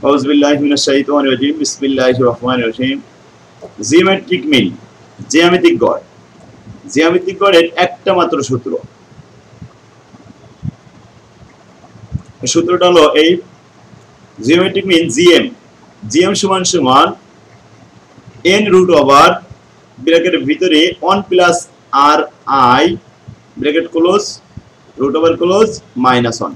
আউযুবিল্লাহি মিনাশ শাইতানির রাজিম বিসমিল্লাহির রহমানির রহিম। জিওমেট্রিক মিন, জ্যামিতিক গড়। জ্যামিতিক গড়ের একটা মাত্র সূত্র। সূত্রটা হলো এই জিওমেট্রিক মিন জিএম সমান সমান n রুট ওভার ব্র্যাকেটের ভিতরে 1 plus r i bracket close root over close -1।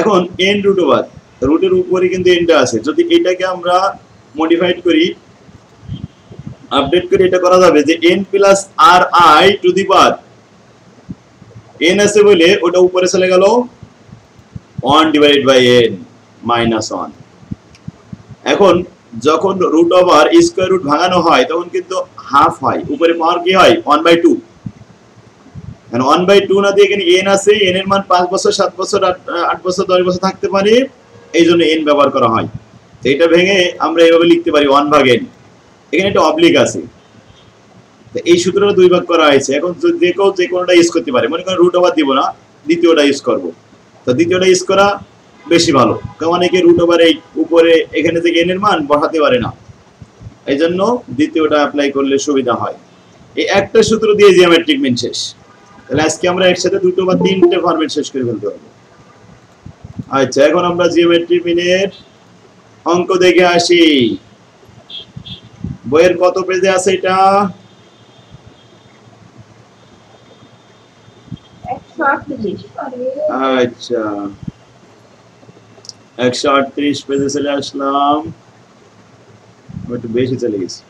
এখন n রুট ওভার রুটের উপরে কিন্তু nটা আছে, যদি এটাকে আমরা মডিফাইড করি আপডেট করি এটা করা যাবে যে n plus r i to the power n আছে বলে ওটা উপরে চলে গেল 1 ডিভাইডেড বাই n -1। এখন যখন রুট ওভার স্কয়ার রুট ভাঙানো হয় তখন কিন্তু হাফ হয়, উপরে পাওয়ার কি হয় 1/2। মানে 1/2 না দিয়ে এখানে n আছে, n এর মান 5 বছর 7 বছর 8 বছর 10 বছর থাকতে পারে, এই জন্য n ব্যবহার করা হয়। তো এটা ভেঙে আমরা এইভাবে লিখতে পারি 1/n। এখানে একটা অবলিক আছে, তো এই সূত্রটা দুই ভাগ করা হয়েছে। এখন যে কোনোটা ইউজ করতে পারে, মনে করেন রুট ওভার দিব না, দ্বিতীয়টা ইউজ করব। তো দ্বিতীয়টা ইউজ করা বেশি ভালো, কারণ অনেকে রুট ওভার এই উপরে এখানে থেকে n এর মান বসাতে পারে না, এই জন্য দ্বিতীয়টা অ্যাপ্লাই করলে সুবিধা হয়। এই একটা সূত্র দিয়ে জিওমেট্রিক মিন শেষ। তাহলে আজকে আমরা একসাথে দুটো বা তিনটে ফরম্যাট শেষ করে ফেলতে পারবো। আচ্ছা, এখন আমরা জিওমেট্রিক মিনের অঙ্ক দেখে আসি। বইয়ের কত পেজে আছে এটা? 138। আচ্ছা, 138 পেজে চলে আসলাম, একটু বেশি চলে গেছি।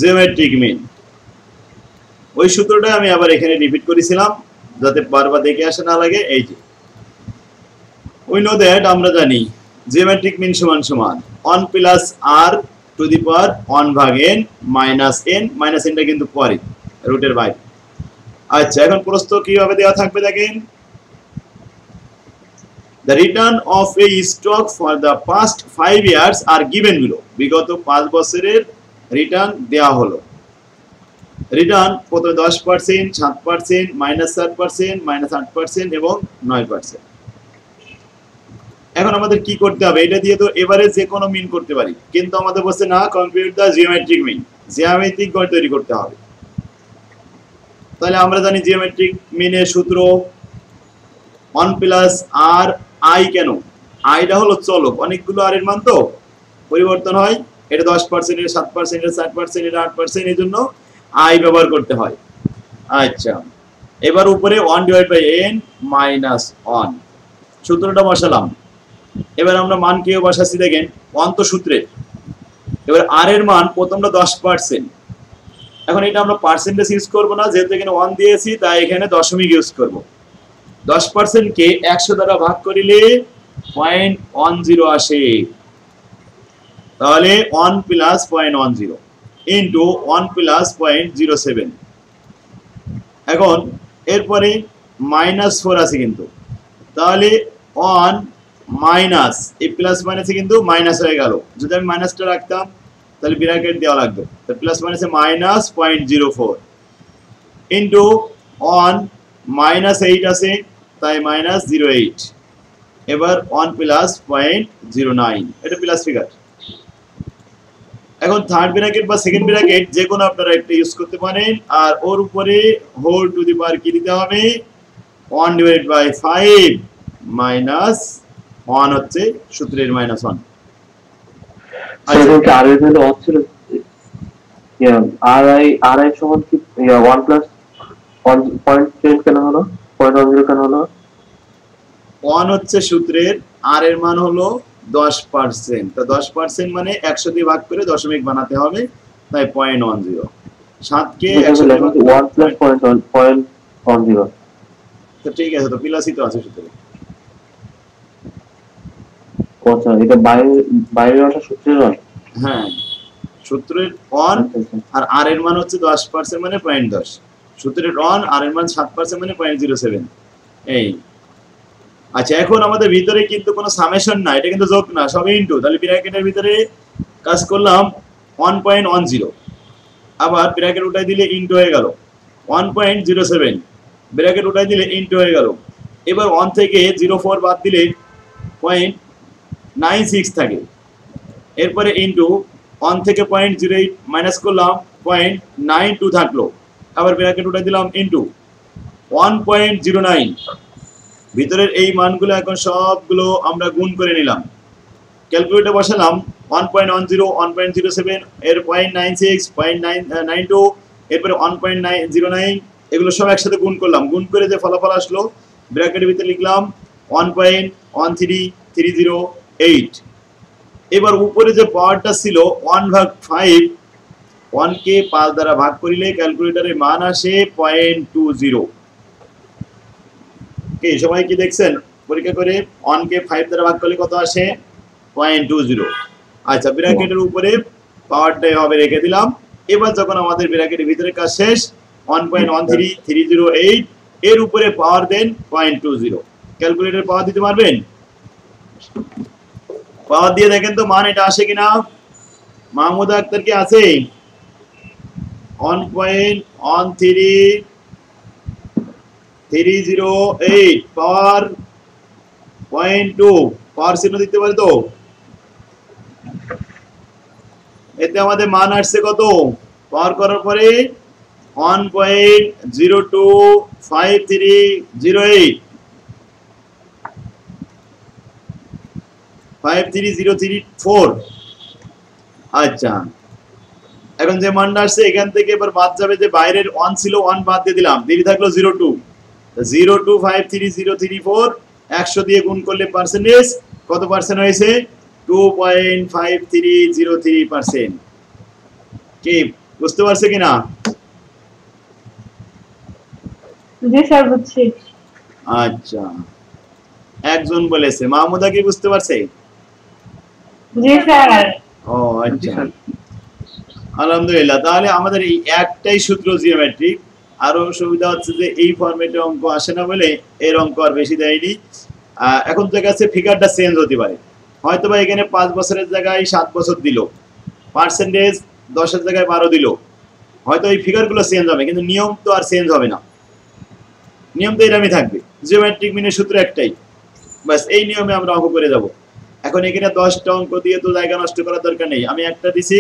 জিওমেট্রিক মিন ওই সূত্রটা আমি আবার এখানে রিপিট করেছিলাম যাতে বারবার দেখে আসা না লাগে। এই যে উই নো দ্যাট, আমরা জানি জিওমেট্রিক মিন সমান সমান 1 plus r to the power 1/n minus nটা কিন্তু পরে রুটের বাইরে। আচ্ছা, এখন প্রশ্ন কিভাবে দেওয়া থাকবে দেখেন। The return of a stock for the past 5 years are given below. বিগত 5 বছরের রিটার্ন দেওয়া হলো। রিটার্ন প্রথমে 10%, 7%, -7%, -8% এবং 9%। এখন আমাদের কি করতে হবে? এটা দিয়ে তো এবারে যে কোনো মিন করতে পারি, কিন্তু আমাদের বলছে না কম্পিউট দা জিওমেট্রিক মিন, জ্যামিতিক গড় তৈরি করতে হবে। তাহলে আমরা জানি জিওমেট্রিক মিনের সূত্র 1 প্লাস আর আই। কেন? আইটা হলো চলক, অনেকগুলো আর এর মান তো পরিবর্তন হয়, এটা 10%, এর 7%, এর 60%, এর 8%, এই জন্য আই ব্যবহার করতে হয়। আচ্ছা, এবার উপরে 1 ডিভাইড বাই n -1 সূত্রটা বসালাম। এবার আমরা মান কেউ বসাচ্ছি দেখেন, 1 তো সূত্রে। এবার আর এর মান প্রথমটা 10%। এখন এটা আমরা পার্সেন্টেজ ইউজ করব না, যেহেতু এখানে 1 দিয়েছি তাই এখানে দশমিক ইউজ করব। 10% কে 100 দ্বারা ভাগ করিলে 0.10 আসে। তাহলে 1 প্লাস 0.10 ইন্টু 1 প্লাস 0.07। এখন এরপরে -4 আছে কিন্তু, তাহলে 1 মাইনাস এই প্লাস মাইনাসে কিন্তু মাইনাস হয়ে গেল। যদি আমি মাইনাসটা রাখতাম তাহলে ব্র্যাকেট দেওয়া লাগতো, তো প্লাস মাইনাসে -0.04 ইন্টু 1 -8 আছে তাই -08। এবার 1 প্লাস 0.09, এটা প্লাস ফিগার। এখন থার্ড ব্র্যাকেট বা সেকেন্ড ব্র্যাকেট যে কোনো আপনারা একটা ইউজ করতে পারেন, আর ওর উপরে হোল টু দি পাওয়ার কি দিতে হবে 1 ডিভাইডেড বাই 5 -1 হচ্ছে সূত্রের -1। আচ্ছা, আর এর ভ্যালু হচ্ছিল আর আই সমান কি 1 প্লাস 1.10 কেন হলো? 0.10 কেন হলো? 1 হচ্ছে সূত্রের, আর এর মান হলো 10%। তো 10% মানে 100 দিয়ে ভাগ করে দশমিক বানাতে হবে, তাই 0.10। 7 কে 100 দিয়ে ভাগ 1 প্লাস 0.10। তো ঠিক আছে, তো প্লাসই তো আছে সূত্রে। আচ্ছা, এটা বাইরে আসা সূত্রের মান। হ্যাঁ, সূত্রের 1 আর আর এর মান হচ্ছে 10% মানে 0.10। সূত্রের 1 আর এর মান 7% মানে 0.07। এই আচ্ছা, এখন আমাদের ভিতরে কিন্তু কোনো সামেশন না, এটা কিন্তু যোগ না, সব ইনটু। তাহলে ব্র্যাকেটের ভিতরে কাজ করলাম 1.10, আবার ব্র্যাকেট উঠাই দিলে ইনটু হয়ে গেল 1.07, ব্র্যাকেট উঠাই দিলে ইনটু হয়ে গেল এবার 1 থেকে 0.4 বাদ দিলে 0.96 থাকে, এরপরে ইনটু 1 থেকে 0.08 মাইনাস করলাম 0.92 থাকলো, আবার ব্র্যাকেট উঠাই দিলাম ইনটু 1.09। ভিতরের এই মানগুলো এখন সবগুলো আমরা গুণ করে নিলাম, ক্যালকুলেটর বসালাম 1.10 1.07 এর 0.96 0.92 এরপরে 1.09 এগুলো সব একসাথে গুণ করলাম, গুণ করে যে ফলাফল আসলো ব্র্যাকেটের ভিতরে লিখলাম 1.13308। এবার উপরে যে পাওয়ারটা ছিল 1/5, 1 কে 5 দ্বারা ভাগ করিলে ক্যালকুলেটরের মান আসে 0.20। কে সবাই কি দেখছেন পরীক্ষা করে 1 কে 5 দ্বারা ভাগ করলে কত আসে? 0.20। আচ্ছা, ব্র্যাকেটের উপরে পাওয়ারটা এভাবে রেখে দিলাম। এবার যখন আমাদের ব্র্যাকেটের ভিতরে কাজ শেষ 1.13308 এর উপরে পাওয়ার দেন 0.20। ক্যালকুলেটর পাওয়ার দিতে পারবেন? পাওয়ার দিয়ে দেখেন তো মান এটা আসে কিনা। মাহমুদা আক্তার কি আছে? 1.13308 পাওয়ার 0.2 পাওয়ার চিহ্ন দিতে পারে তো? এতে আমাদের মান আসছে কত? পাওয়ার করার পরে 1.025308 53034। আচ্ছা, এখন যে মানটা আসছে এখান থেকে এবার বাদ যাবে যে বাইরের 1 ছিল 1 বাদ দিয়ে দিলাম, দেরি থাকলো 02 0253034 100 দিয়ে গুণ করলে পার্সেন্টেজ কত পার্সেন্ট হয়েছে? 2.5303%। কি বুঝতে পারছে কিনা? জি স্যার বুঝছি। আচ্ছা, একজন বলেছে। মাহমুদা কি বুঝতে পারছে? জি স্যার। ও আচ্ছা, আলহামদুলিল্লাহ। তাহলে আমাদের এই একটাই সূত্র জিওমেট্রিক। আরো সুবিধা হচ্ছে যে এই ফরম্যাটে অঙ্ক আসে না বলে এর অঙ্ক আর বেশি দেয়নি। এখন তো কাছে ফিগারটা চেঞ্জ হতে পারে, হয়তো বা এখানে 5 বছরের জায়গায় 7 বছর দিল, পার্সেন্টেজ 10-এর জায়গায় 12 দিল, হয়তো এই ফিগারগুলো চেঞ্জ হবে, কিন্তু নিয়ম তো আর চেঞ্জ হবে না। নিয়ম তো এরকমই থাকবে, জিওমেট্রিক মিনের সূত্র একটাই, বাস এই নিয়মে আমরা অঙ্ক করে যাব। এখন এখানে 10টা অঙ্ক দিয়ে তো জায়গা নষ্ট করার দরকার নেই, আমি একটা দিছি,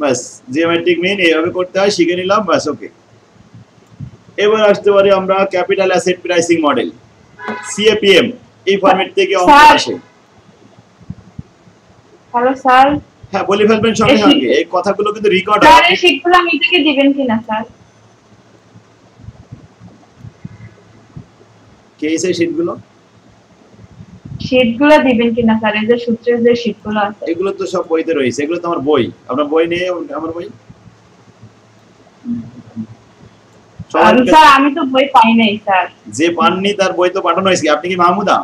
বাস জিওমেট্রিক মিন এইভাবে করতে হয় শিখে নিলাম, বাস ওকে। এবার আসতে পারি আমরা capital asset pricing model, CAPM. এই ফরম্যাট থেকে অঙ্ক আসে। Hello sir. হ্যাঁ, বলে ফেলবেন সঙ্গে সঙ্গে, এই কথাগুলো কিন্তু রেকর্ড স্যার হবে। এই শীটগুলো আমি থেকে দিবেন কিনা স্যার? কে এই শীটগুলো? শীটগুলো দিবেন কিনা স্যার? এই যে সূত্রের যে শীটগুলো আছে এগুলো তো সব বইতে রয়েছে, এগুলো তো আমার বই। আপনার বই নেই? আমার বই স্যার আমি তো বই পাই নাই স্যার। যে পাননি তার বই তো পাঠানো হয়েছে। আপনি কি মাহমুদা?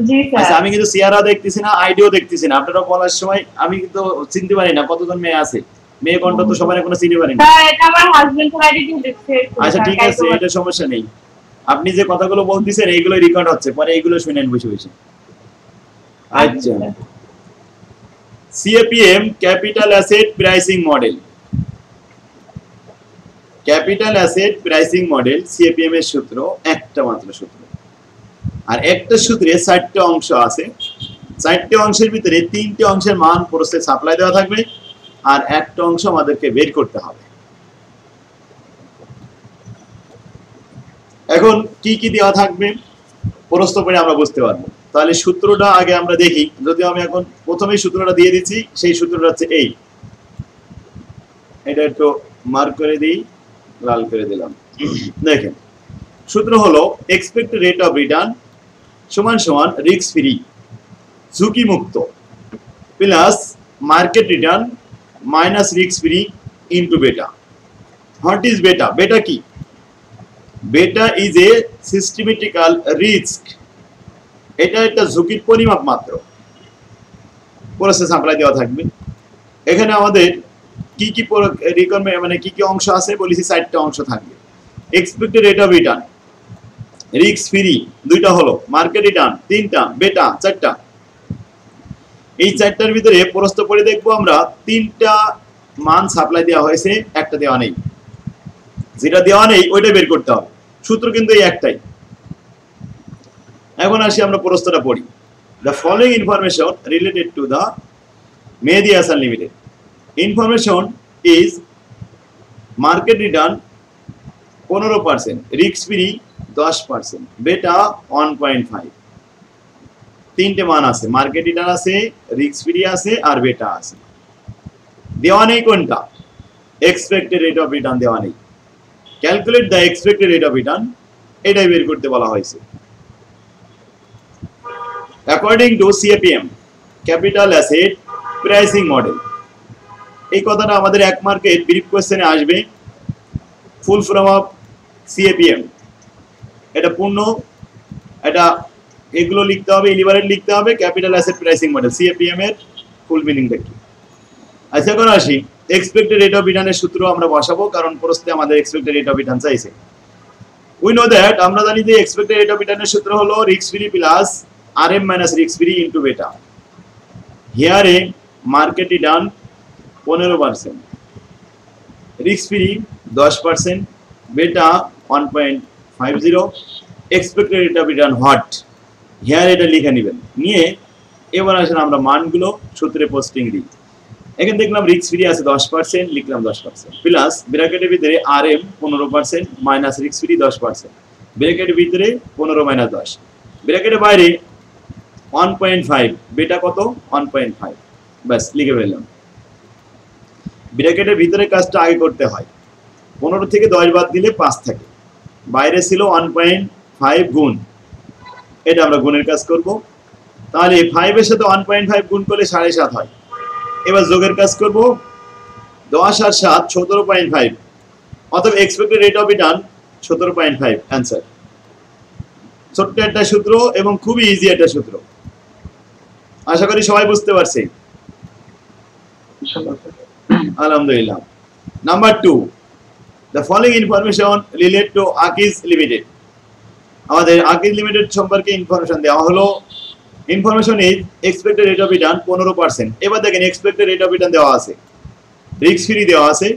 জি স্যার। আচ্ছা, আমি কিন্তু সিআরও দেখতেছি না, আইডিও দেখতেছি না। আপনারা বলার সময় আমি কিন্তু চিনতে পারি না কতজন মেয়ে আছে। মেয়ে কণ্ঠ তো সবাই এখনো চিনতে পারি না। স্যার এটা আমার হাজবেন্ড আইডি দিয়ে দেখছে। আচ্ছা ঠিক আছে, এটা সমস্যা নেই। আপনি যে কথাগুলো বলতেছেন এইগুলো রেকর্ড হচ্ছে, পরে এইগুলো শুনেন বসে বসে। আচ্ছা, CAPM capital asset pricing model. Capital asset pricing model CAPM এর সূত্র একটা মাত্র সূত্র, আর একটা সূত্রে 4টে অংশ আছে। 4টে অংশের ভিতরে 3টে অংশের মান প্রসেস সাপ্লাই দেওয়া থাকবে, আর একটা অংশ আমাদেরকে বের করতে হবে। এখন কি কি দেওয়া থাকবে প্রশ্ন পড়ে আমরা বুঝতে পারবো। তাহলে সূত্রটা আগে আমরা দেখি, যদিও আমি এখন প্রথমেই সূত্রটা দিয়ে দিচ্ছি। সেই সূত্রটা হচ্ছে এই, এটা একটু মার্ক করে দিই, লাল করে দিলাম। দেখেন সূত্র হলো এক্সপেক্টেড রেট অফ রিটার্ন সমান সমান রিস্ক ফ্রি ঝুঁকি মুক্ত plus market return minus risk free into বেটা। হোয়াট ইজ বেটা? বেটা কি? বেটা ইজ এ সিস্টেমেটিক্যাল রিস্ক। এটা একটা ঝুঁকির পরিমাপ মাত্র। প্রসেস সাপ্লাই দেওয়া থাকবে। এখানে আমাদের কি কি রিকোয়ারমেন্ট মানে কি কি অংশ আছে বলেছি, 4টা অংশ থাকবে। Expected rate of return, risk free 2টা হলো, মার্কেট রিটার্ন 3টা, বেটা 4টা। এই 4টার ভিতরে প্রশ্ন পড়ে দেখবো আমরা 3টা মান সাপ্লাই দেওয়া হয়েছে, একটা দেওয়া নেই। যেটা দেওয়া নেই ওইটা বের করতে হবে। সূত্র কিন্তু এই একটাই। এখন আসি আমরা প্রশ্নটা পড়ি। The following information related to the Mehdi Hasan Limited. Information is market return 15%, risk free 10%, beta 1.5. তিনটে মান আছে, মার্কেট রিটার্ন আছে, রিস্ক ফ্রি আছে আর বেটা আছে। দেওয়া নেই কোনটা? এক্সপেক্টেড রেট অফ রিটার্ন দেওয়া নেই। Calculate the expected rate of return, এটাই বের করতে বলা হয়েছে। According to CAPM, capital asset pricing model. এই কথাটা আমাদের 1 মার্কের ব্রিফ কোশ্চেনে আসবে। ফুল ফর্ম অফ সিএপিএম, এটা পূর্ণ, এটা এগুলো লিখতে হবে, ইলিবারেট লিখতে হবে, capital asset pricing model. CAPM এর ফুল মিনিংটা কি? আচ্ছা, এখন আসি এক্সপেক্টেড রেট অফ রিটার্নের সূত্র আমরা বসাবো, কারণ প্রশ্নে আমাদের এক্সপেক্টেড রেট অফ রিটার্ন চাইছে। উই নো দ্যাট, আমরা জানি যে এক্সপেক্টেড রেট অফ রিটার্নের সূত্র হলো risk free plus RM minus risk free into বেটা। হিয়ারে মার্কেট রিটার্ন 15%, রিস্ক ফ্রি 10%, বেটা 1.50, expected rate of return what, here এটা লিখে নেবেন। নিয়ে এবার আসেন আমরা মানগুলো সূত্রে পোস্টিং দিই। এখানে দেখলাম রিস্ক ফ্রি আছে 10%, লিখলাম 10%, প্লাস ব্র্যাকেটের ভিতরে RM 15% মাইনাস রিস্ক ফ্রি 10%, ব্র্যাকেটের ভিতরে 15 মাইনাস 10, ব্র্যাকেটের বাইরে 1.5, বেটা কত 1.5, ব্যাস লিখে ফেললাম। ব্র্যাকেটের ভিতরে কাজটা আগে করতে হয়, 15 থেকে 10 বাদ দিলে 5 থাকে, বাইরে ছিল 1.5 গুণ, এটা আমরা গুণের কাজ করব। তাহলে 5 এর সাথে 1.5 গুণ করলে 7.5 হয়। এবার যোগের কাজ করব, 10 আর 7 17.5, অতএব expected rate of return 17.5 answer. ছোট্ট একটা সূত্র এবং খুবই ইজি একটা সূত্র, আশা করি সবাই বুঝতে পারছে। আলহামদুলিল্লাহ। Number 2, the following information relate to Akiz Limited. আমাদের আকিজ লিমিটেড সম্পর্কে ইনফরমেশন দেওয়া হলো। Information is expected rate of return 15%। এবার দেখেন এক্সপেক্টেড রেট অফ রিটার্ন দেওয়া আছে, রিস্ক ফ্রি দেওয়া আছে,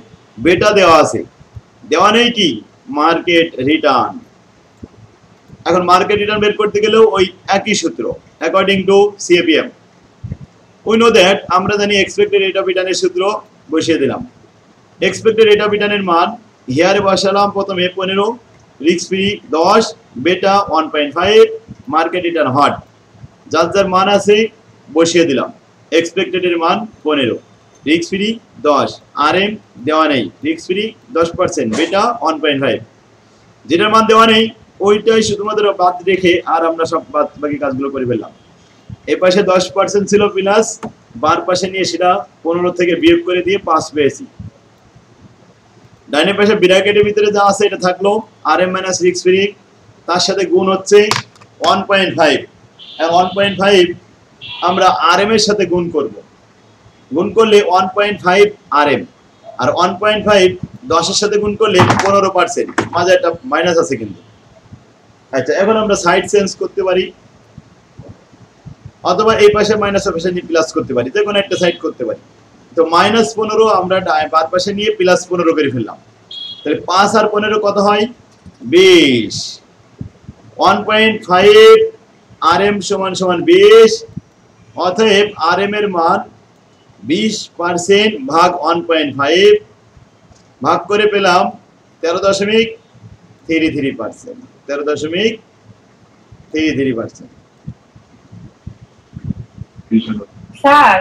বেটা দেওয়া আছে, দেওয়া নেই কি মার্কেট রিটার্ন। এখন মার্কেট রিটার্ন বের করতে গেলেও ওই একই সূত্র, according to CAPM. We know that, আমরা জানি এক্সপেক্টেড রেট অফ রিটার্নের সূত্র বসিয়ে দিলাম। এক্সপেক্টেড রেট অফ রিটার্নের মান হিয়ারে বসালাম প্রথমে 15, রিস্ক ফ্রি 10, বেটা 1.5, মার্কেট রিটার্ন হট, যার যার মান আছে বসিয়ে দিলাম। এক্সপেক্টেড এর মান 15, রিস্ক ফ্রি 10, RM দেওয়া নেই, রিস্ক ফ্রি 10%, বেটা 1.5, যেটার মান দেওয়া নেই ওইটাই শুধুমাত্র বাদ রেখে আর আমরা সব বাকি কাজগুলো করে ফেললাম। এই পাশে 10% ছিল প্লাস, বার পাশে নিয়ে সেটা 15 থেকে বিয়োগ করে দিয়ে 5 পেয়েছি। ডাইনে পাশে ব্র্যাকেটের ভিতরে যা আছে এটা থাকলো, RM মাইনাস রিস্ক ফ্রি, তার সাথে গুণ হচ্ছে 1.5, আর 1.5 আমরা RM এর সাথে গুণ করব। গুণ করলে 1.5 RM, আর 1.5 10 এর সাথে গুণ করলে 15%, মাঝে একটা মাইনাস আছে কিন্তু। আচ্ছা, এখন আমরা সাইড চেঞ্জ করতে পারি, অথবা এই পাশে মাইনাস অফ নিয়ে প্লাস করতে পারি, যে কোনো একটা সাইড করতে পারি। তো -15 আমরা বাদ পাশে নিয়ে +15 করে ফেললাম। তাহলে 5 আর 15 কত হয়? 20। 1.5 RM সমান 20, অতএব RM এর মান 20% ভাগ 1.5 ভাগ করে পেলাম 13.33%। 13.33%। স্যার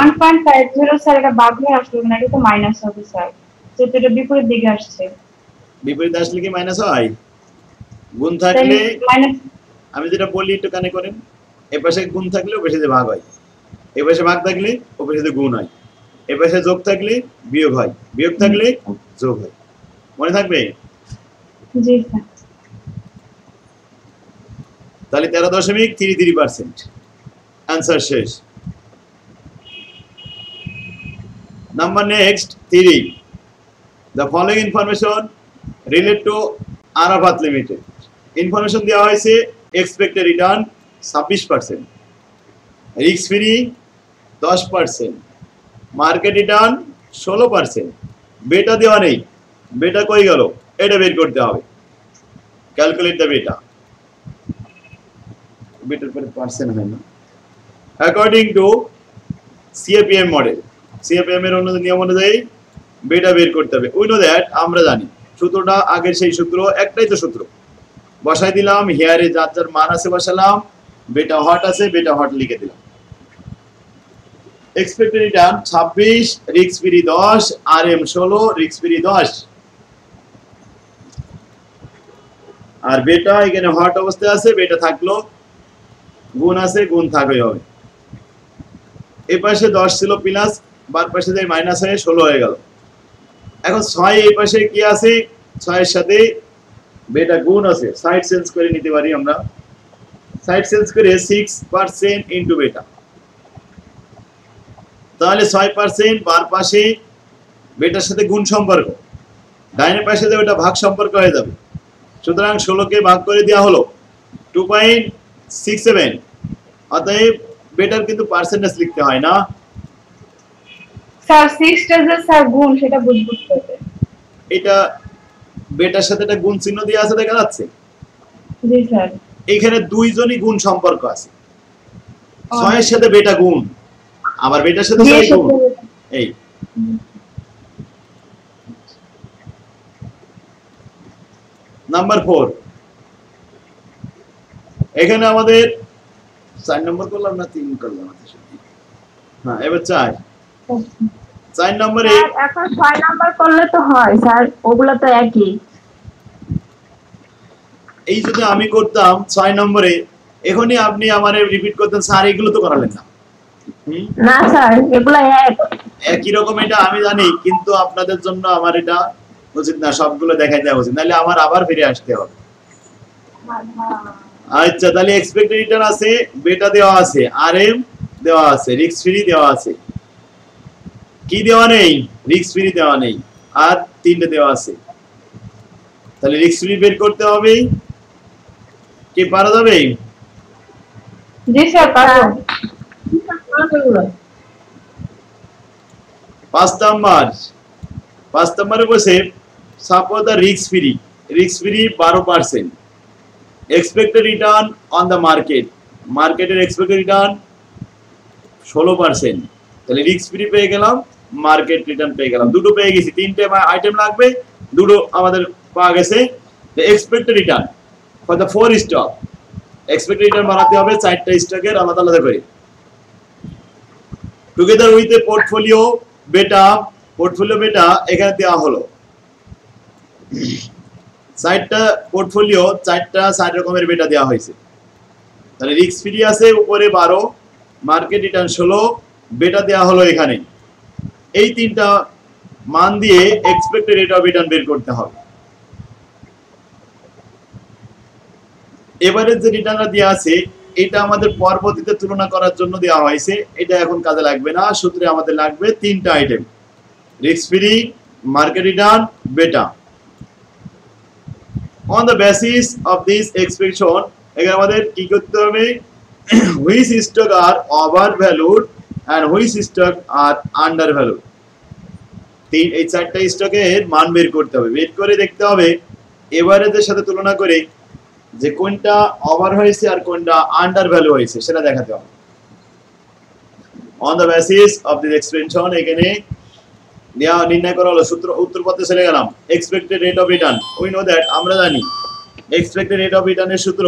1.50 স্যার, এটা বাদ হয়ে আসলো না, এটা তো মাইনাস হবে স্যার, যেটা এটা বিপরীত দিকে আসছে। বিপরীত আসলে কি মাইনাস হয়? গুণ থাকলে মাইনাস, আমি যেটা বলি একটু কানে করেন, এই পাশে গুণ থাকলে ওই পাশে ভাগ হয়, এই পাশে ভাগ থাকলে ওই পাশে গুণ হয়, এই পাশে যোগ থাকলে বিয়োগ হয়, বিয়োগ থাকলে যোগ হয়। মনে থাকবে? জি স্যার। তাহলে 13.33%। आंसर शेष। Number next 3. The following information relate to Arafat Limited. Information दिया हुआ है expected return 26%, risk free 10%, market return 16%, beta दिया नहीं, beta कोई गलो, एटा बेर करते हैं। Calculate the beta. বেটার পরে পার্সেন্ট হয় না according to CAPM model CAPM এর অন্য নিয়ম অনুযায়ী বেটা বের করতে হবে উই নো দ্যাট আমরা জানি সূত্রটা আগের সেই সূত্র একটাই তো সূত্র বসাই দিলাম হিয়ারে যার যার মান আছে বসালাম বেটা হট আছে বেটা হট লিখে দিলাম expected return 26 risk free 10 RM 16 risk free 10 আর বেটা এখানে হট অবস্থায় আছে বেটা থাকলো গুণ আছে গুণ থাকবে হবে এই পাশে 10 ছিল প্লাস বার পাশে যাই মাইনাস হয়ে 16 হয়ে গেল এখন 6 এই পাশে কি আছে 6 এর সাথে বেটা গুণ আছে সাইড চেঞ্জ করে নিতে পারি আমরা সাইড চেঞ্জ করে 6% ইনটু বেটা তাহলে 6% বার পাশে বেটার সাথে গুণ সম্পর্ক ডাইনের পাশে যে ওটা ভাগ সম্পর্ক হয়ে যাবে সুতরাং 16 কে ভাগ করে দেওয়া হলো 2.67 অতএব বেটার কিন্তু পার্সেন্টেজ লিখতে হয় না স্যার 6 টা যে স্যার গুণ সেটা বুঝতে হবে এটা বেটার সাথে একটা গুণ চিহ্ন দিয়ে আছে দেখা যাচ্ছে জি স্যার এখানে দুইজনই গুণ সম্পর্ক আছে 6 এর সাথে বেটা গুণ আবার বেটার সাথে 6 গুণ এই নাম্বার 4 এখানে আমাদের 4 নম্বর করলাম না 3 করলাম হ্যাঁ এবার 4 নম্বরে এখন 6 নাম্বার করলে তো হয় স্যার ওগুলো তো একই এই যদি আমি করতাম 6 নম্বরে এখনই আপনি আমারে রিপিট করতেন স্যার এগুলো তো করালেন না না স্যার এগুলো একই রকম এটা আমি জানি কিন্তু আপনাদের জন্য আমার এটা উচিত না সবগুলো দেখাই দেওয়া উচিত নাহলে আমার আবার ফিরে আসতে হবে আচ্ছা তাহলে এক্সপেক্টেড রিটার্ন আছে বেটা দেওয়া আছে আরএম দেওয়া আছে রিস্ক ফ্রি দেওয়া আছে কি দেওয়া নেই রিস্ক ফ্রি দেওয়া নেই আর তিনটে দেওয়া আছে তাহলে রিস্ক ফ্রি বের করতে হবে কি পারা যাবে জি স্যার পারো 5 নম্বরে বসে suppose the risk free 12% expected return on the মার্কেটের এক্সপেক্টেড রিটার্ন 16% তাহলে রিস্ক ফ্রি পেয়ে গেলাম মার্কেট রিটার্ন পেয়ে গেলাম দুটো পেয়ে গেছি তিনটে আইটেম লাগবে দুটো আমাদের পাওয়া গেছে expected return for the 4 stock expected return বানাতে হবে 4টা স্টকের আলাদা আলাদা করে টুগেদার উইথ এ পোর্টফোলিও বেটা এখানে দেওয়া হলো 4টা পোর্টফোলিও 4টা 4 রকমের বেটা দেওয়া হয়েছে তাহলে রিস্ক ফ্রি আছে উপরে 12 মার্কেট রিটার্ন 16 বেটা দেওয়া হলো এখানে এই তিনটা মান দিয়ে এক্সপেক্টেড রেট অফ রিটার্ন বের করতে হবে এবারে যে রিটার্নটা দেওয়া আছে এটা আমাদের পরবর্তীতে তুলনা করার জন্য দেওয়া হয়েছে এটা এখন কাজে লাগবে না সূত্রে আমাদের লাগবে তিনটা item risk free market return বেটা on the basis of this expression এখানে আমাদের কি করতে হবে which stock are overvalued and which stock are undervalued এই চারটা স্টকের মান বের করতে হবে বের করে দেখতে হবে এভারেজের সাথে তুলনা করে যে কোনটা ওভার হয়েছে আর কোনটা আন্ডার ভ্যালু হয়েছে সেটা দেখাতে হবে on the basis of this expression এখানে নির্ণয় করা হলো সূত্র উত্তরপত্রে চলে গেলাম expected rate of return we know that আমরা জানি এক্সপেক্টেড রেট অফ রিটার্নের সূত্র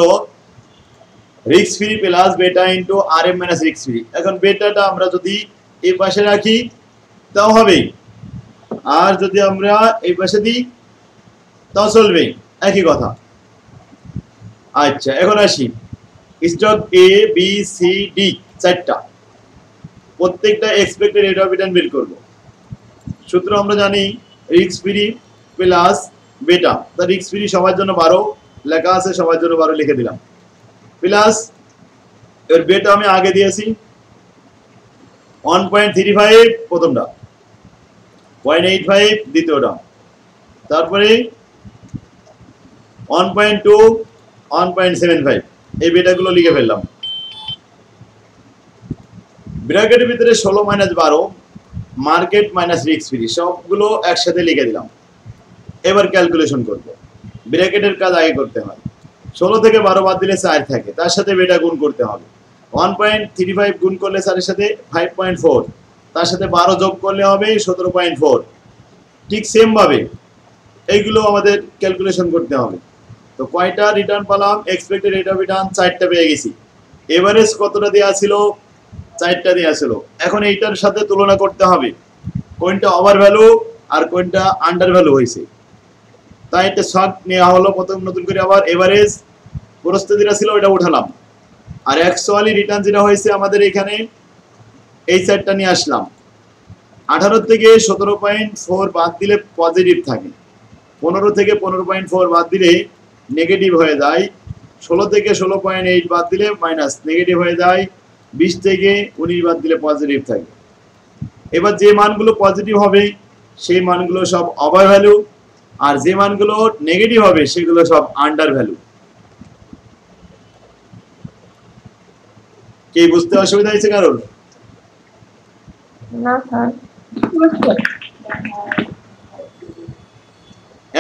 রিস্ক ফ্রি প্লাস বেটা into RM minus risk free এখন বেটাটা আমরা যদি এই পাশে রাখি তাও হবে আর যদি আমরা এই পাশে দিই তাও চলবে একই কথা আচ্ছা এখন আসি stock A B C D চারটা প্রত্যেকটা এক্সপেক্টেড রেট অফ রিটার্ন বের করব সূত্র আমরা জানি রিস্ক ফ্রি প্লাস বেটা তা রিস্ক ফ্রি সবার জন্য 12 লেখা আছে সবার জন্য 12 লিখে দিলাম প্লাস এর বেটা আমি আগে দিয়েছি 1.35 প্রথমটা 0.85 দ্বিতীয়টা তারপরে 1.2 1.75 এই বেটাগুলো লিখে ফেললাম ব্র্যাকেটের ভিতরে 16 minus 12 market minus risk free সবগুলো একসাথে লিখে দিলাম এবার ক্যালকুলেশন করব ব্র্যাকেটের কাজ আগে করতে হয় 16 থেকে 12 বাদ দিলে 4 থাকে, তার সাথে বেটা গুণ করতে হবে। 1.35 গুণ করলে 4 এর সাথে 5.4, তার সাথে 12 যোগ করলে হবে 17.4। ঠিক সেম ভাবে এইগুলো আমাদের ক্যালকুলেশন করতে হবে। তো কয়টা রিটার্ন পেলাম? এক্সপেক্টেড রেট অফ রিটার্ন 4টা পেয়ে গেছি। এভারেজ কতটা দেওয়া ছিল? 4টা দেওয়া ছিল। এখন এইটার সাথে তুলনা করতে হবে কোনটা ওভার ভ্যালু আর কোনটা আন্ডার ভ্যালু হয়েছে। তাই এটা শর্ট নেওয়া হলো, প্রথম নতুন করে আবার এভারেজ প্রস্তুত যেটা ছিল ওটা উঠালাম, আর অ্যাকচুয়ালি রিটার্ন যেটা হয়েছে আমাদের এখানে এই 4টা নিয়ে আসলাম। 18 থেকে 17.4 বাদ দিলে পজিটিভ থাকে, 15 থেকে 15.4 বাদ দিলে নেগেটিভ হয়ে যায়, 16 থেকে 16.8 বাদ দিলে মাইনাস নেগেটিভ হয়ে যায়, 20 থেকে 19 বাদ দিলে পজিটিভ থাকে। এবার যে মানগুলো পজিটিভ হবে সেই মানগুলো সব ওভার ভ্যালু, আর যে মানগুলো নেগেটিভ হবে সেগুলো সব আন্ডার ভ্যালু। কি বুঝতে অসুবিধা হয়েছে কারোর? না sir.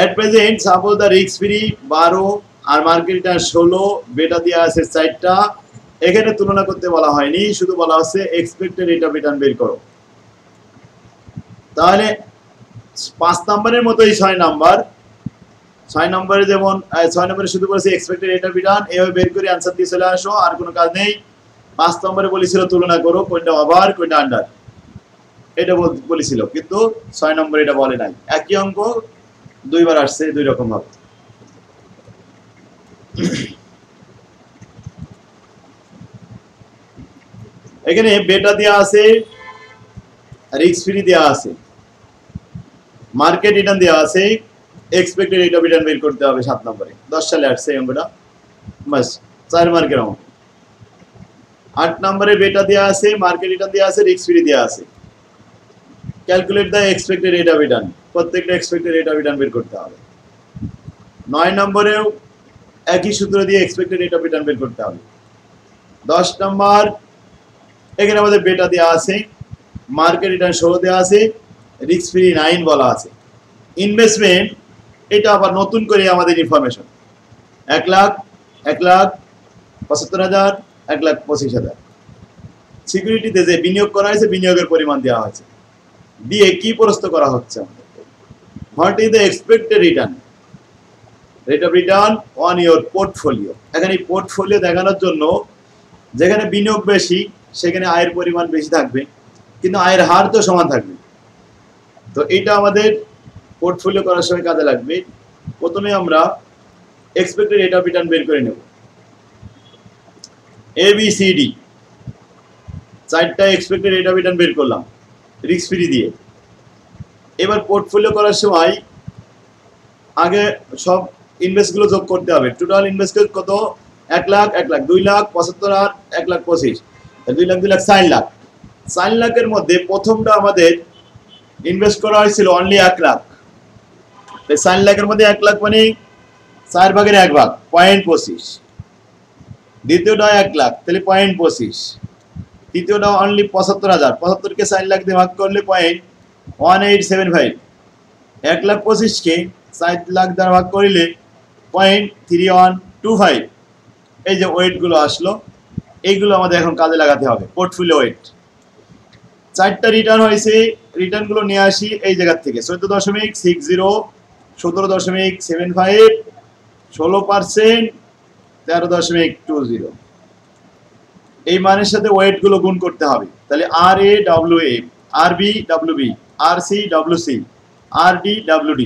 At present, suppose the risk free 12 আর মার্কেট রিটার্ন 16, বেটা দেওয়া আছে 4টা। এখানে তুলনা করতে বলা হয়নি, শুধু বলা হচ্ছে এক্সপেক্টেড রেট অফ রিটার্ন বের করো। তাহলে 5 নম্বরের মতোই 6 নম্বরে যেমন 6 নম্বরে শুধু বলেছে এক্সপেক্টেড রেট অফ রিটার্ন, এভাবে বের করে অ্যানসার দিয়ে চলে আসো, আর কোনো কাজ নেই। 5 নম্বরে বলেছিল তুলনা করো কোনটা ওভার কোনটা আন্ডার, এটা বলেছিল, কিন্তু 6 নম্বরে এটা বলে নাই। একই অঙ্ক দুইবার আসছে দুই রকম ভাবে। এখানে বেটা দেওয়া আছে, রিস্ক ফ্রি দেওয়া আছে, মার্কেট রিটার্ন দেওয়া আছে, এক্সপেক্টেড রেট অফ রিটার্ন বের করতে হবে 7 নম্বরে। 10 সালে আসছে এই অঙ্কটা, বাস 4 মার্কের অঙ্ক। 8 নম্বরে বেটা দেওয়া আছে, মার্কেট রিটার্ন দেওয়া আছে, রিস্ক ফ্রি দেওয়া আছে। Calculate the expected rate of return, প্রত্যেকটা এক্সপেক্টেড রেট অফ রিটার্ন বের করতে হবে। 9 নম্বরেও একই সূত্র দিয়ে এক্সপেক্টেড রেট অফ রিটার্ন বের করতে হবে। 10 নম্বর এখানে আমাদের বেটা দেওয়া আছে, মার্কেট রিটার্ন 16 দেওয়া আছে, রিস্ক ফ্রি 9 বলা আছে। ইনভেস্টমেন্ট এটা আবার নতুন করে আমাদের ইনফরমেশন, 1 লাখ 1,75,000 1,25,000। সিকিউরিটিতে যে বিনিয়োগ করা হয়েছে বিনিয়োগের পরিমাণ দেওয়া হয়েছে, দিয়ে কি প্রস্তুত করা হচ্ছে আমাদের, what is the expected return rate of return on your portfolio. এখানে পোর্টফোলিও দেখানোর জন্য যেখানে বিনিয়োগ বেশি সেখানে আয়ের পরিমাণ বেশি থাকবে, কিন্তু আয়ের হার তো সমান থাকবে। তো এটা আমাদের পোর্টফোলিও করার সময় কাজে লাগবে। প্রথমে আমরা এক্সপেক্টেড রেট অফ রিটার্ন বের করে নেব। ABCD 4টা এক্সপেক্টেড রেট অফ রিটার্ন বের করলাম রিস্ক ফ্রি দিয়ে। এবার পোর্টফোলিও করার সময় আগে সব ইনভেস্টগুলো যোগ করতে হবে। টোটাল ইনভেস্ট কত? 1 লাখ 1 লাখ 2 লাখ 75 আর 1,25,000, 2 লাখ 2 লাখ 4 লাখ। 4 লাখের মধ্যে প্রথমটা আমাদের ইনভেস্ট করা হয়েছিল অনলি 1 লাখ। 4 লাখের মধ্যে 1 লাখ মানে 4 ভাগের 1 ভাগ 0.25। দ্বিতীয়টা 1 লাখ, তাহলে 0.25। তৃতীয়টা অনলি 75,000, 75কে 4 লাখ দিয়ে ভাগ করলে 0.1875। 1,25,000কে 4 লাখ দ্বারা ভাগ করিলে 0.3125। এই যে ওয়েটগুলো আসলো, এইগুলো আমাদের এখন কাজে লাগাতে হবে। পোর্টফোলিও ওয়েট 4টা রিটার্ন হয়েছে, রিটার্নগুলো নিয়ে আসি এই জায়গা থেকে। 14.60, 17.75, 16%, 13.20। এই মানের সাথে ওয়েটগুলো গুণ করতে হবে। তাহলে RAWA, RBWB, RCWC, RDWD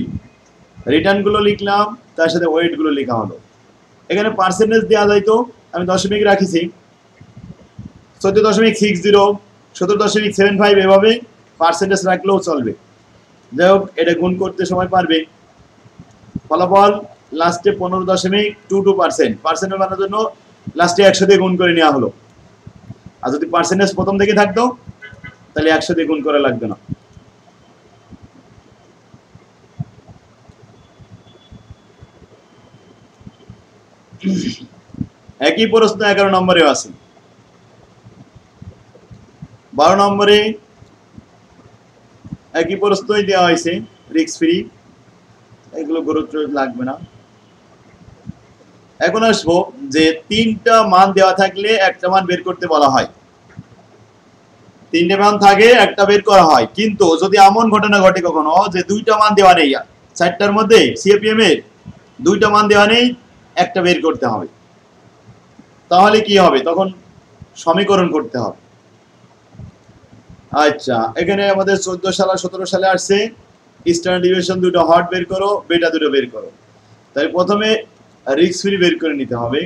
রিটার্নগুলো লিখলাম, তার সাথে ওয়েটগুলো লেখা হলো। এখানে পার্সেন্টেজ দেওয়া যায়, তো আমি দশমিক রাখিছি। 14.60, 17.75 এভাবে পার্সেন্টেজ রাখলেও চলবে। যাই হোক, এটা গুণ করতে সময় পারবে। ফলাফল লাস্টে 15.22%। পার্সেন্টেজ বানানোর জন্য লাস্টে 100 দিয়ে গুণ করে নেওয়া হলো। আর যদি পার্সেন্টেজ প্রথম থেকে থাকতো তাহলে 100 দিয়ে গুণ করা লাগবে না। একই প্রশ্ন 11 নম্বরেও আছে। 12 নম্বরে একই প্রশ্নই দেওয়া হয়েছে, রিস্ক ফ্রি, এগুলো গুরুত্ব লাগবে না। এখন আসবো যে তিনটা মান দেওয়া থাকলে একটা মান বের করতে বলা হয়, তিনটে মান থাকে একটা বের করা হয়, কিন্তু যদি এমন ঘটনা ঘটে কখনো যে দুইটা মান দেওয়া নেই, চারটার মধ্যে সিএপিএম এর দুইটা মান দেওয়া নেই, একটা বের করতে হবে, তাহলে কি হবে? তখন সমীকরণ করতে হবে। আচ্ছা, এখানে আমাদের 14 সাল আর 17 সালে আসছে স্ট্যান্ডার্ড ডিভিয়েশন দুটো হট বের করো, বেটা দুটো বের করো। তাই প্রথমে রিস্ক ফ্রি বের করে নিতে হবে।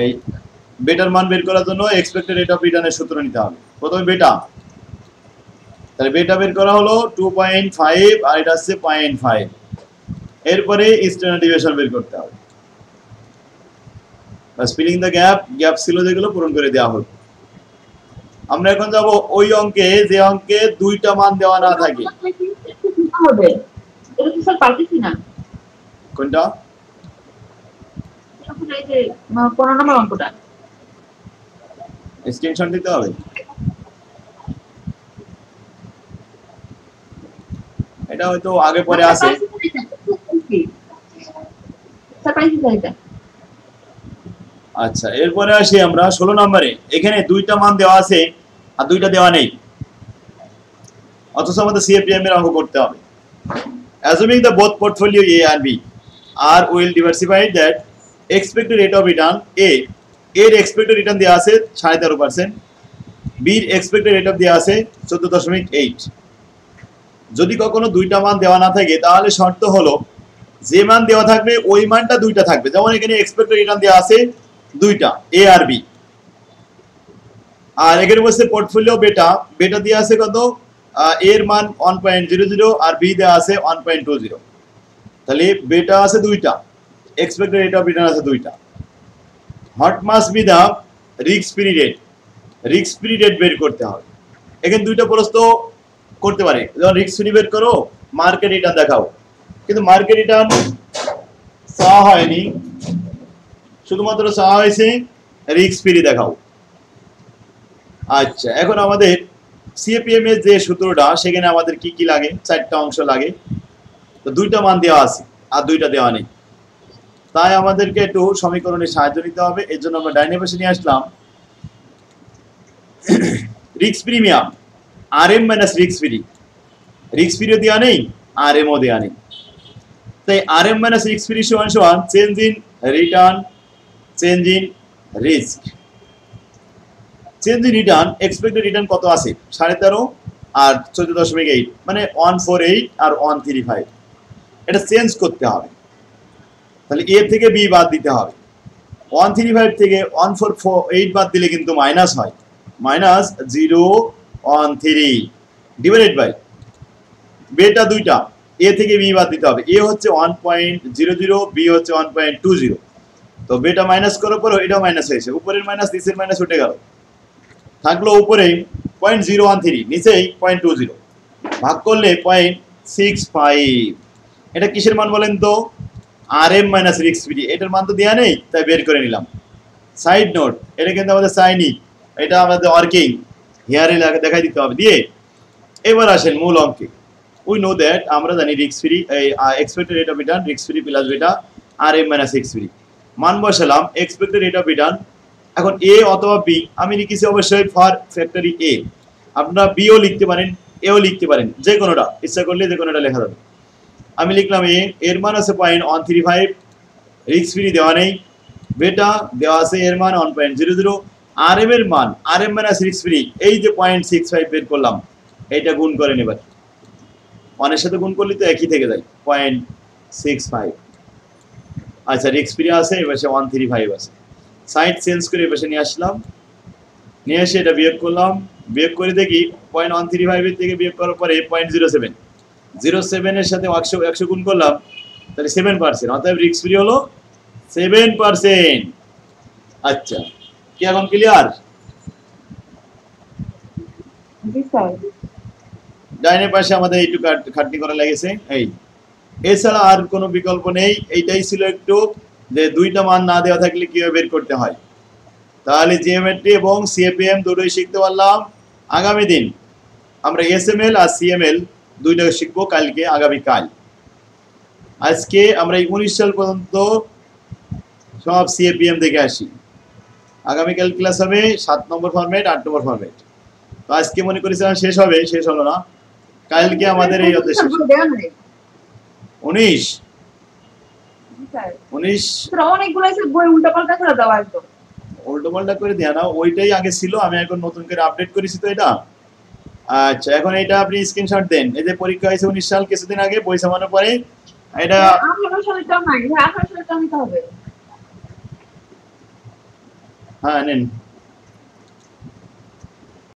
এই বেটার মান বের করার জন্য এক্সপেক্টেড রেট অফ রিটার্নের সূত্র নিতে হবে। প্রথমে বেটা, তাহলে বেটা বের করা হলো 2.5 আর এটা হচ্ছে 0.5। এরপরে স্ট্যান্ডার্ড ডিভিয়েশন বের করতে হবে। বাস ফিলিং দ্য গ্যাপ, গ্যাপ ছিল যেগুলো পূরণ করে দেওয়া হলো। আমরা এখন যাব ওই অঙ্কে যে অঙ্কে দুইটা মান দেওয়া না থাকে। কোনটা? স্ক্রিনশট দিতে হবে। এটা হয়তো আগে পরে আছে। আচ্ছা, এরপরে আসি আমরা 16 নম্বরে। এখানে দুইটা মান দেওয়া আছে আর দুইটা দেওয়া নেই, অথচ আমাদের সিএপিএম এর অঙ্ক করতে হবে। Assuming the both portfolio A and B are well diversified, that expected rate of return A এর expected return দেওয়া আছে 13.5%, B এর expected rate of দেওয়া আছে 14.8। যদি কখনো দুইটা মান দেওয়া না থাকে তাহলে শর্ত হলো যে মান দেওয়া থাকবে ওই মানটা দুইটা থাকবে। যেমন এখানে expected return দেওয়া আছে দুইটা, A আর B, আর এখানে বলছে পোর্টফোলিও বেটা, বেটা দেওয়া আছে কত? এর মান 1.00 আর বি দেওয়া আছে 1.20। তাহলে বেটা আছে দুইটা, এক্সপেক্টেড রেট অফ রিটার্ন আছে দুইটা। What must be the risk free rate, risk free rate বের করতে হবে। এখানে দুইটা প্রশ্ন করতে পারে, যেমন রিস্ক ফ্রি বের করো, মার্কেট রিটার্ন দেখাও, কিন্তু মার্কেট রিটার্ন চাওয়া হয়নি, শুধুমাত্র চাওয়া হয়েছে রিস্ক ফ্রি দেখাও। আচ্ছা, এখন আমাদের সিএপিএম এর যে সূত্রটা সেখানে আমাদের কি কি লাগে? চারটা অংশ লাগে। তো দুইটা মান দেওয়া আছে আর দুইটা দেওয়া নেই, তাই আমাদেরকে একটু সমীকরণের সাহায্য নিতে হবে। এর জন্য আমরা ডাইনে পাশে নিয়ে আসলাম risk premium RM minus risk free. Risk ফ্রিও দেওয়া নেই, আরএমও দেওয়া নেই, তাই আরএম মাইনাস রিস্ক ফ্রি সমান সমান change in return, change in risk. Change in return, expected return কত আছে? 13.5 আর 14.8, মানে 148 আর 135। এটা চেঞ্জ করতে হবে, তাহলে এ থেকে বি বাদ দিতে হবে। 135 থেকে 148 বাদ দিলে কিন্তু মাইনাস হয়, -013 ডিভাইডেড বাই বেটা দুইটা, এ থেকে বি বাদ দিতে হবে। এ হচ্ছে 1.00, বি হচ্ছে 1.20। তো বেটা মাইনাস করার পর এটাও মাইনাস হয়েছে, উপরের মাইনাস নিচের মাইনাস উঠে গেল, থাকলো উপরে 0.013, নিচেই 0.20, ভাগ করলে 0.65। এটা কিসের মান বলেন তো? RM minus risk free. এটার মান তো দেওয়া নেই, তাই বের করে নিলাম। সাইড নোট, এটা কিন্তু আমাদের সাইনিক, এটা আমাদের ওয়ার্কিং হিয়ারে দেখাই দিতে হবে দিয়ে। এবার আসেন মূল অঙ্কে। উই নো দ্যাট, আমরা জানি risk free, expected rate of return risk free plus বেটা আরএম মাইনাস রিস্ক ফ্রি। মান বসালাম এক্সপেক্টেড রেট অফ রিটার্ন। এখন এ অথবা বি, আমি লিখেছি অবশ্যই ফর ফ্যাক্টরি এ, আপনারা বিও লিখতে পারেন, এও লিখতে পারেন, যে কোনোটা ইচ্ছা করলে যে কোনোটা লেখা যাবে। আমি লিখলাম এ, এর মান আছে 0.135, রিস্ক ফ্রি দেওয়া নেই, বেটা দেওয়া আছে এর মান 1.00, আরএম এর মান আরএম মাইনাস রিস্ক ফ্রি, এই যে 0.65 বের করলাম, এইটা গুণ করে নেবার, ওয়ানের সাথে গুণ করলে তো একই থেকে যায় 0.65। আচ্ছা, রিস্ক ফ্রি আছে, এবার 135 আছে, সাইড চেঞ্জ করে এপাশে নিয়ে আসলাম, নিয়ে এসে এটা বিয়োগ করলাম, বিয়োগ করে দেখি 0.135 এর থেকে বিয়োগ করার পরে 0.07, 07 এর সাথে 100 গুণ করলাম, তাহলে 7%, অতএব রিস্ক ফ্রি হলো 7%। আচ্ছা, কি এখন ক্লিয়ার? ডাইনে পাশে আমাদের এইটু খাটনি করা লেগেছে, এই এছাড়া আর কোনো বিকল্প নেই। এইটাই ছিল একটু যে দুইটা মান না দেওয়া থাকলে কিভাবে বের করতে হয়। তাহলে জিওমেট্রি এবং সিএপিএম দুটোই শিখতে পারলাম। আগামী দিন আমরা এসএমএল আর সিএমএল দুইটা শিখবো কালকে, আগামীকাল। আজকে আমরা 19 সাল পর্যন্ত সব সিএপিএম দেখে আসি। আগামীকাল ক্লাস হবে 7 নম্বর ফরম্যাট 8 নম্বর ফরম্যাট। তো আজকে মনে করেছিলাম শেষ হবে, শেষ হলো না। কালকে আমাদের এই হতে শেষ 19 অনেকগুলো বই উল্টাপাল্টা করে দেওয়া একদম উল্টোপাল্টা করে দেয়া না, ওইটাই আগে ছিল, আমি এখন নতুন করে আপডেট করেছি তো এটা। আচ্ছা এখন এটা আপনি স্ক্রিনশট দেন। এই যে পরীক্ষা হয়েছে 19 সাল কিছুদিন আগে, বই সামানোর পরে এটা 18 সালেরটা নাই, 18 সালেরটা নিতে হবে। হ্যাঁ নেন।